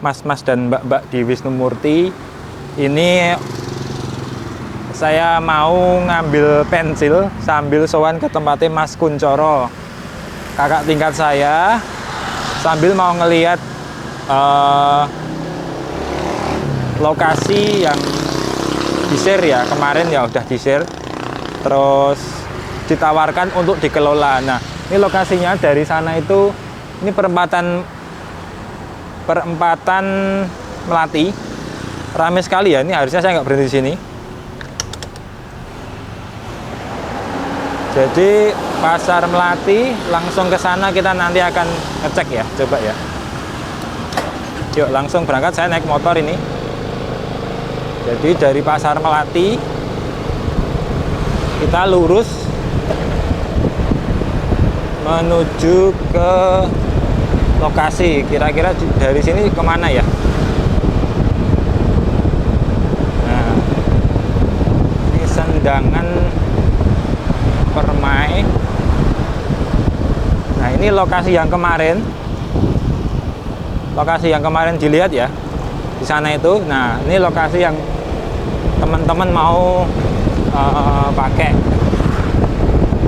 mas-mas dan mbak-mbak di Wisnu Murti. Ini saya mau ngambil pensil sambil sowan ke tempatnya Mas Kuncoro, kakak tingkat saya, sambil mau ngelihat lokasi yang di-share ya, kemarin ya udah di-share, terus ditawarkan untuk dikelola. Nah, ini lokasinya dari sana itu, ini perempatan Melati, ramai sekali ya. Ini harusnya saya nggak berhenti di sini. Jadi Pasar Melati, langsung ke sana kita nanti akan ngecek ya, coba ya. Yuk langsung berangkat, saya naik motor ini. Jadi dari Pasar Melati kita lurus menuju ke lokasi. Kira-kira dari sini kemana ya? Nah, ini Sendangan Permai. Nah, ini lokasi yang kemarin. Lokasi yang kemarin dilihat ya. Di sana itu. Nah, ini lokasi yang teman-teman mau pakai.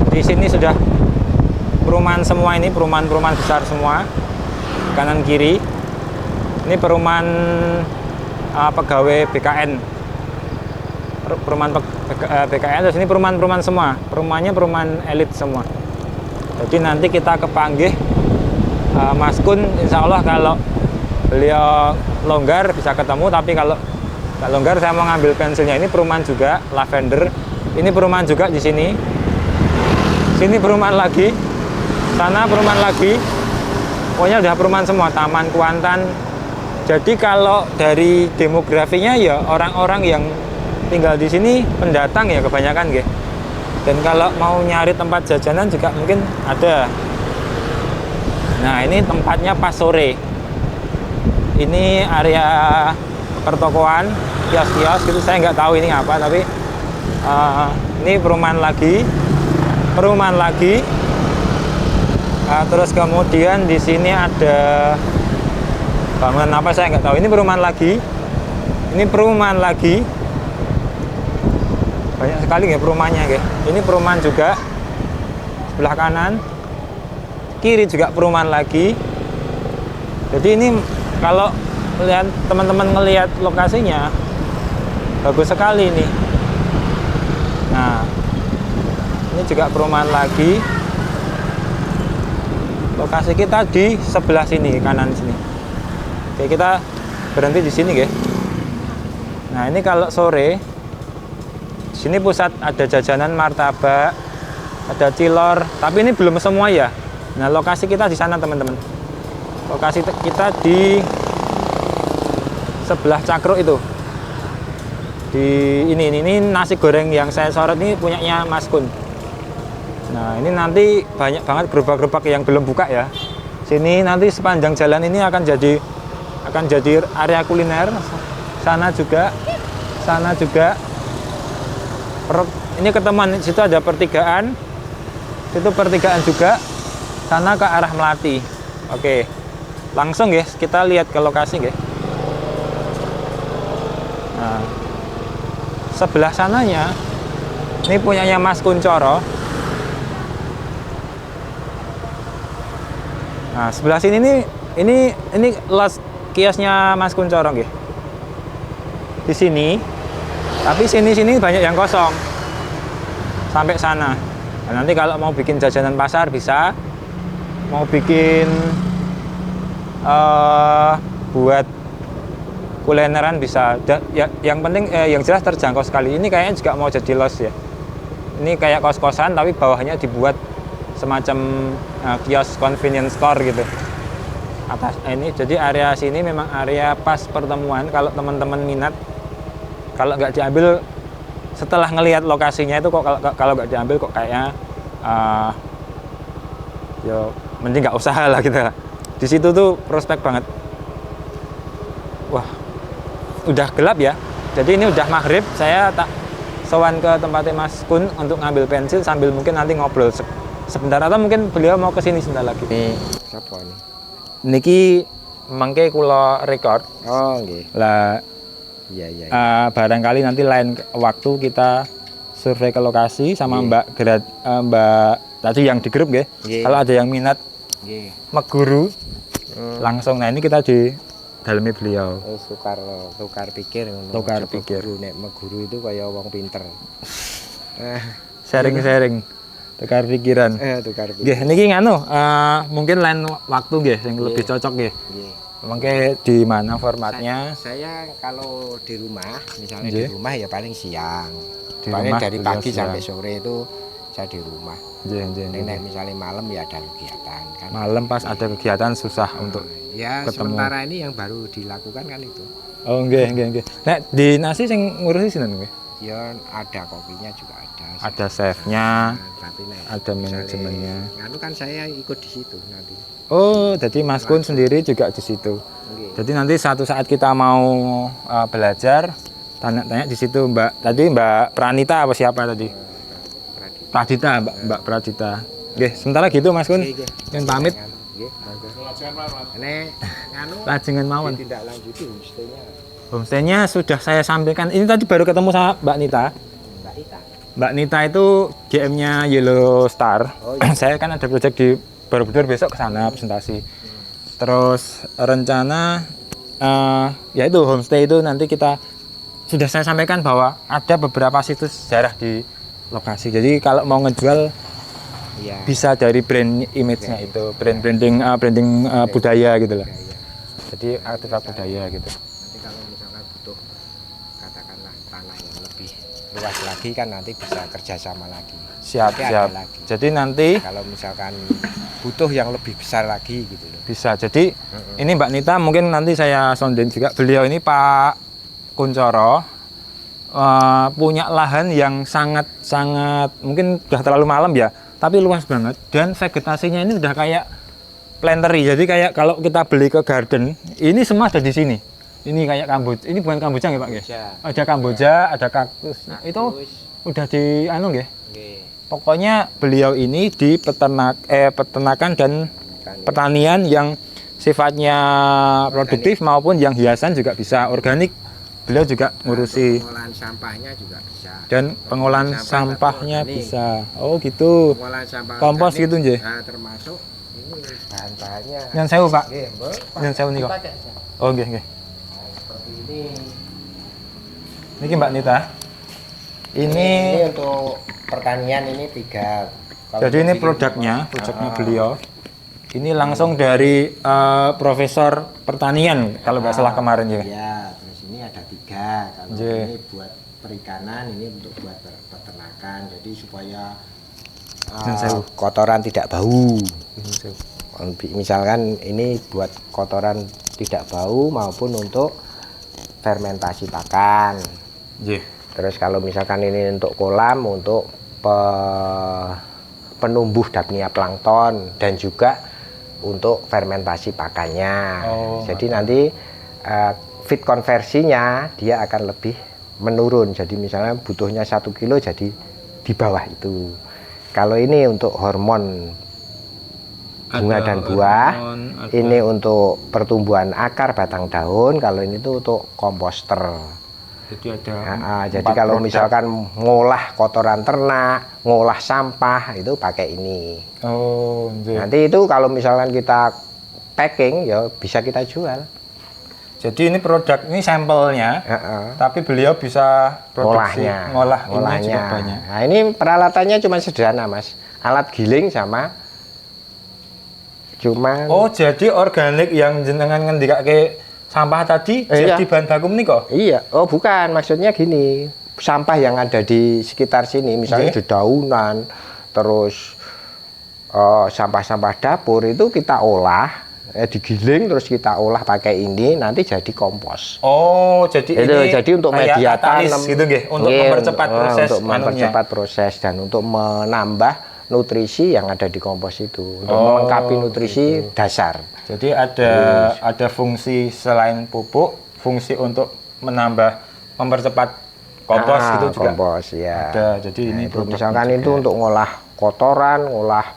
Di sini sudah perumahan semua, ini perumahan-perumahan besar semua. Kanan kiri. Ini perumahan pegawai BKN. Perumahan BKN, terus ini perumahan-perumahan semua. Perumahannya perumahan elit semua. Jadi nanti kita kepanggih Mas Kun, insya Allah kalau beliau longgar bisa ketemu, tapi kalau nggak longgar saya mau ngambil pensilnya. Ini perumahan juga, Lavender. Ini perumahan juga di sini. Sini perumahan lagi, sana perumahan lagi. Pokoknya udah perumahan semua, Taman Kuantan. Jadi kalau dari demografinya ya orang-orang yang tinggal di sini pendatang ya kebanyakan gitu. Dan kalau mau nyari tempat jajanan juga mungkin ada. Nah, ini tempatnya pas sore. Ini area pertokoan, kios-kios gitu, saya nggak tahu ini apa, tapi ini perumahan lagi. Terus kemudian di sini ada bangunan apa saya nggak tahu. Ini perumahan lagi. Banyak sekali ya perumahannya ya. Ini perumahan juga sebelah kanan, kiri juga perumahan lagi. Jadi ini kalau lihat teman-teman ngelihat lokasinya bagus sekali ini. Nah, ini juga perumahan lagi. Lokasi kita di sebelah sini, kanan sini. Oke, kita berhenti di sini, ya. Nah, ini kalau sore, sini pusat ada jajanan martabak, ada cilor, tapi ini belum semua ya. Nah, lokasi kita di sana, teman-teman. Lokasi kita di sebelah Cakro itu. Di ini nasi goreng yang saya sorot ini punyanya Mas Kun. Nah, ini nanti banyak banget gerobak-gerobak yang belum buka ya. Sini nanti sepanjang jalan ini akan jadi area kuliner. Sana juga. Ini ketemuan, situ ada pertigaan. Situ pertigaan juga. Sana ke arah Melati. Oke. Langsung guys, kita lihat ke lokasi guys. Nah, sebelah sananya ini punyanya Mas Kuncoro. Nah, sebelah sini ini los kiosnya Mas Kuncoro nggih. Di sini. Tapi sini banyak yang kosong. Sampai sana. Nah, nanti kalau mau bikin jajanan pasar bisa. Mau bikin buat kulineran bisa. Ya, yang penting yang jelas terjangkau sekali. Ini kayaknya juga mau jadi los ya. Ini kayak kos-kosan tapi bawahnya dibuat semacam kios convenience store gitu. Atas ini jadi area sini memang area pas pertemuan kalau teman-teman minat. Kalau nggak diambil setelah ngelihat lokasinya itu kok kalau nggak diambil kok kayaknya ya mending nggak usah lah gitu. Di situ tuh prospek banget. Wah, udah gelap ya. Jadi ini udah maghrib. Saya tak sowan ke tempatnya Mas Kun untuk ngambil pensil sambil mungkin nanti ngobrol sebentar atau mungkin beliau mau kesini sebentar lagi. Ini siapa ini? Niki mengke kula record. Oh, nggih. Lah Iya, iya. barangkali nanti lain waktu kita survei ke lokasi sama Nggih. Mbak tadi yang di grup nggih. Nggih. Kalau ada yang minat Nggih. meguru langsung, nah ini kita di dalemi beliau. Wis tukar pikir ngono. Tukar Aja pikir. guru, nek meguru itu kaya wong pinter. Sharing-sharing, tukar pikiran. Tukar pikir. Nggih, niki nganu mungkin lain waktu nggih yang lebih cocok nggih. Nggih. Mengke di mana formatnya? Saya kalau di rumah, misalnya Nggih. di rumah ya paling siang. Di Paling rumah dari beliau pagi siang. sampai sore itu saya di rumah. Nggih, nggih, nggih. Nek misalnya malam ya ada kegiatan kan. Malam pas ada kegiatan susah untuk Ya ketemu. sementara ini yang baru dilakukan kan itu. Oh, nggih, nggih, nggih. Nek di nasi sing ngurusi sinten nggih? Ya ada kopinya juga ada. Ada chefnya, Tapi nek ada misalnya manajemennya. Nganu kan saya ikut di situ nanti. Oh, jadi Mas Kun sendiri juga di situ. Nggih. Jadi nanti satu saat kita mau belajar, tanya-tanya di situ Mbak. Tadi Mbak Pranita apa siapa tadi? Pradita, Mbak Pradita. Oke, sementara gitu Mas Kun. Nggih, nggih. Yang pamit. Nggih, monggo. Nek nganu Lajengan mawon. tidak lanjuti homestay-nya Homestay-nya sudah saya sampaikan. Ini tadi baru ketemu sama Mbak Nita. Mbak Ita. Mbak Nita itu GM-nya Yellow Star. Oh, iya. Saya kan ada proyek di Borobudur besok ke sana presentasi. Terus rencana yaitu homestay itu nanti kita sudah saya sampaikan bahwa ada beberapa situs sejarah di lokasi. Jadi kalau mau ngejual Iya. bisa dari brand image-nya itu, branding budaya gitu loh. Iya. Jadi artefak budaya gitu. Nanti kalau misalkan butuh katakanlah tanah yang lebih luas lagi kan nanti bisa kerjasama lagi. Siap, Nanti ada siap. lagi. Jadi nanti Kalau misalkan butuh yang lebih besar lagi gitu loh. bisa. Jadi ini Mbak Nita mungkin nanti saya sounding juga. Beliau ini Pak Kuncoro punya lahan yang sangat mungkin sudah terlalu malam ya, tapi luas banget dan vegetasinya ini udah kayak plantery. Jadi kayak kalau kita beli ke garden, ini semua ada di sini. Ini kayak kamboja. Ini bukan kamboja nggih Pak nggih? Ada kamboja, ada kaktus. Nah, itu udah di anu nggih. Nggih. Pokoknya beliau ini di peternakan dan pertanian yang sifatnya produktif maupun yang hiasan juga bisa, organik. Beliau juga ngurusi Pengolahan sampahnya juga bisa. dan pengolahan sampahnya organik. bisa. Oh gitu. Pengolahan sampah Kompos organik, gitu nggih. Nah, termasuk ini bahan-bahannya. Nyan sewu Pak. Nggih, Mbak. Nyan sewu niku. Dipakai aja. Oh nggih nggih. Nah, seperti ini. Niki Mbak Nita. Ini untuk pertanian ini 3. Jadi ini produknya beliau. Ini langsung dari Profesor Pertanian kalau nggak salah kemarin ya. Ya, terus ini ada 3. Kalau Nggih. ini buat perikanan, ini untuk buat peternakan. Jadi supaya Nyan sewu. kotoran tidak bau. Nyan sewu. Misalkan ini buat kotoran tidak bau maupun untuk fermentasi pakan. Nggih. Terus kalau misalkan ini untuk kolam, untuk penumbuh Daphnia plankton dan juga untuk fermentasi pakannya. Oh, Jadi nanti feed konversinya dia akan lebih menurun. Jadi misalnya butuhnya 1 kilo jadi di bawah itu. Kalau ini untuk hormon bunga dan buah, ini untuk pertumbuhan akar batang daun, kalau ini tuh untuk komposter. Jadi ada Jadi kalau misalkan ngolah kotoran ternak, ngolah sampah itu pakai ini. Oh, nggih. Nanti itu kalau misalkan kita packing ya bisa kita jual. Jadi ini produk ini sampelnya, tapi beliau bisa produksi Ngolahnya. ini juga banyak. Nah, ini peralatannya cuma sederhana, Mas. Alat giling sama cuma Oh, jadi organik yang jenengan ngendikake sampah tadi Iya. jadi bahan baku niko? Iya. Oh, bukan. Maksudnya gini. Sampah yang ada di sekitar sini, misalnya Nggih. dedaunan, terus sampah-sampah dapur itu kita olah, digiling terus kita olah pakai ini, nanti jadi kompos. Oh, jadi Itu ini jadi untuk kayak media katalis tanam gitu nggih, untuk Nggih, mempercepat proses untuk anunya. mempercepat proses dan untuk menambah nutrisi yang ada di kompos itu, untuk Oh, melengkapi nutrisi dasar. Jadi ada fungsi selain pupuk, fungsi untuk mempercepat kompos gitu juga. Kompos ya. Ada. Jadi ini Itu produknya misalkan juga. itu untuk ngolah kotoran, ngolah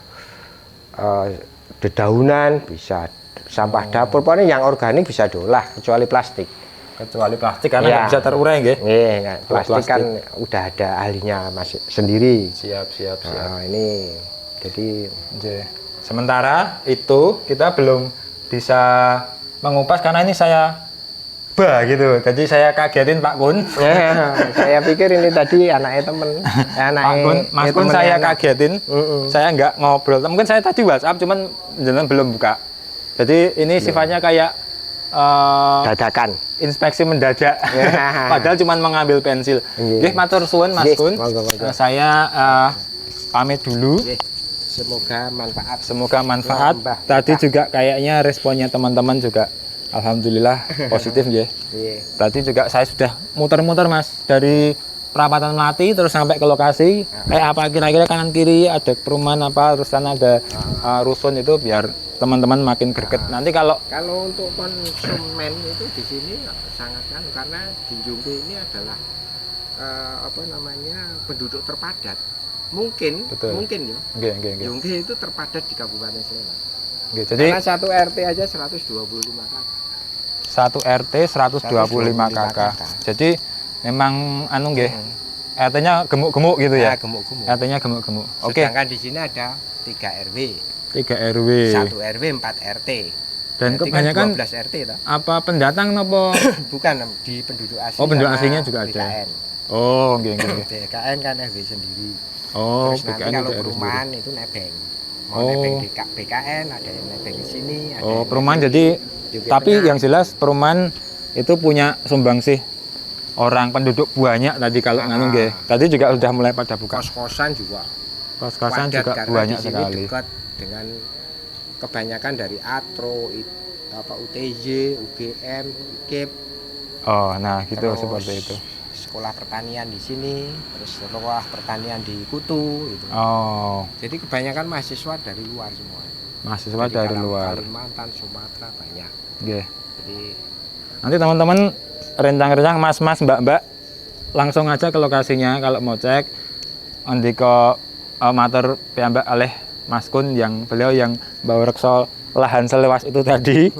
dedaunan bisa Sampah dapur pokoknya yang organik bisa diolah kecuali plastik. Kecuali plastik karena Iya. nggak bisa terurai nggih. Nggih, plastik plastik. kan udah ada ahlinya masih sendiri. Siap. Nah, ini jadi Nggih. Sementara itu kita belum bisa mengupas karena ini saya gitu. Jadi saya kagetin Pak Kun. ya, saya pikir ini tadi anaknya temen. Pak Kun, Mas Kun saya kagetin. Saya nggak ngobrol. Mungkin saya tadi WhatsApp cuman jenengan belum buka. Jadi ini sifatnya kayak dadakan. inspeksi mendadak. Padahal cuman mengambil pensil. Nggih, matur suwun Mas Nggih, Kun. monggo. Saya pamit dulu. Semoga manfaat. Semoga manfaat. Mbah. Tadi juga kayaknya responnya teman-teman juga alhamdulillah positif ya. Tadi juga saya sudah muter-muter Mas dari perapatan Melati terus sampai ke lokasi. Apa kira-kira kanan kiri ada perumahan apa terus sana ada rusun itu biar teman-teman makin greget. Nanti kalau untuk konsumen itu di sini sangat kan karena di Jungke ini adalah penduduk terpadat. Mungkin ya. Nggih. Jungke itu terpadat di Kabupaten Sleman. Nggih, jadi Karena satu RT aja 125 kakak. satu RT 125 KK. Jadi memang anu nggih. RT-nya gemuk-gemuk gitu ya. Gemuk-gemuk. RT-nya gemuk-gemuk. Oke. Sedangkan di sini ada 3 RW. 3 RW. 1 RW 4 RT. Dan Berarti kebanyakan kan 12 RT toh? apa pendatang nopo? Bukan di penduduk asing. Oh, penduduk sama asingnya juga ada. BKN. Oh, nggih. BKN kan RW sendiri. Oh, Terus nanti BKN kalau juga RW perumahan itu nebeng. Mau Oh. nebeng di BKN, ada yang nebeng di sini, ada Oh, yang perumahan nebeng jadi di Jungke tapi Tengah. yang jelas perumahan itu punya sumbangsih orang penduduk banyak tadi kalau nganu nggih. Tadi juga sudah mulai pada buka. Kos-kosan juga. Kos-kosan Padat juga karena banyak di sini sekali. dekat dengan kebanyakan dari Atro, UTJ, UGM, UKIP. Oh, nah gitu Terus seperti itu. Sekolah pertanian di sini, terus sekolah pertanian di Kutu gitu. Oh, Jadi kebanyakan mahasiswa dari luar semua. mahasiswa dari luar. Kalimantan, Sumatera banyak. Nggih. Jadi Nanti teman-teman rencang-rencang mas-mas, mbak-mbak langsung aja ke lokasinya kalau mau cek. Andika matur piyambak alih Mas Kun yang beliau yang bawa reksa lahan seluas itu tadi.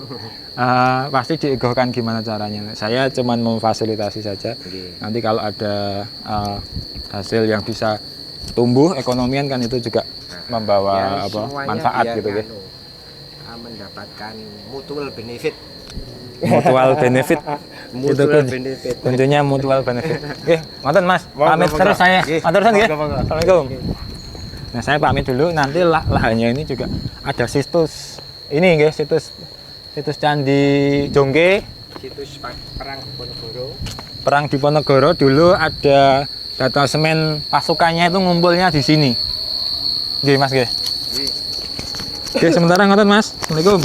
Pasti diegohkan gimana caranya. Saya cuman memfasilitasi saja. Nanti kalau ada hasil yang bisa tumbuh ekonomian kan itu juga membawa semuanya manfaat biar gitu ya. Mendapatkan mutual benefit. Mutual benefit. Itu Mutual kan benefit. tentunya mutual benefit. Oke, ngoten Mas. Monggo, Pamit monggo. terus saya. Nggih. Matur nuwun nggih. Monggo, monggo. Assalamualaikum. Nah, saya pamit dulu. Nanti lahannya ini juga ada situs ini nggih, situs Candi Jongke. Situs Perang Diponegoro. Perang Diponegoro dulu ada data semen pasukannya itu ngumpulnya di sini. Nggih, Mas nggih. Oke, sementara ngoten Mas. Assalamualaikum.